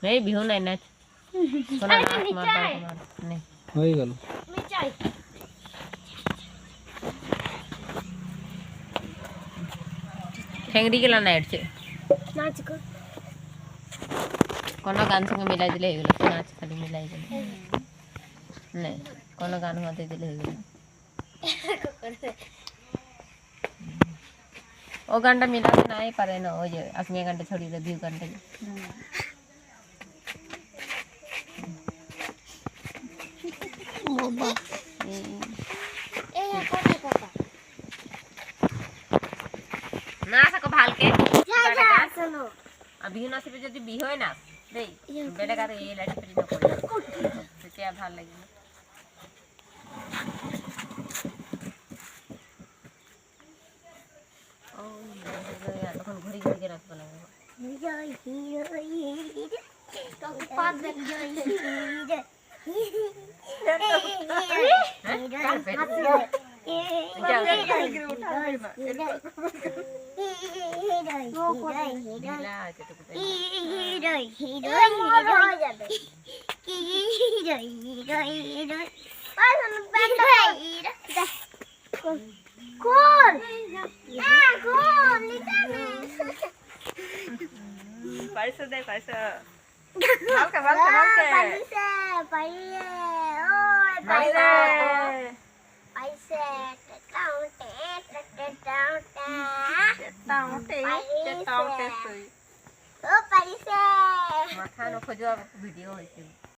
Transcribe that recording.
এই বিহু নাই নাচ কোন নাচ মার নেই হয়ে গেল মিচাই ঠেংড়ি গেলা নাচছে নাচ কর কোন গান সঙ্গে মিলাই দিলে হয়ে গেল নাচ খালি মিলাই দিলে নেই কোন গান হতে দিলে হয়ে গেল ও গানটা মিলাতে নাই পারে না ওই যে আসমিয়া গানটা ছড়িয়ে দে ভিউ গানটা বাবা এই কথা কথা না সাকো ভালকে যা শোনো বিহু নাচিবে যদি বিহু হয় না দেই বেটা কারে এই লাইট ফ্রি না করে সেটা ভাল লাগে না ও তখন ঘুরি ঘুরি করে রাখতে লাগবে জয় হিরো হিরো তো পাদ দেখ জয় hero Parece de parece. Valka valka valka. Makan aku jual video itu.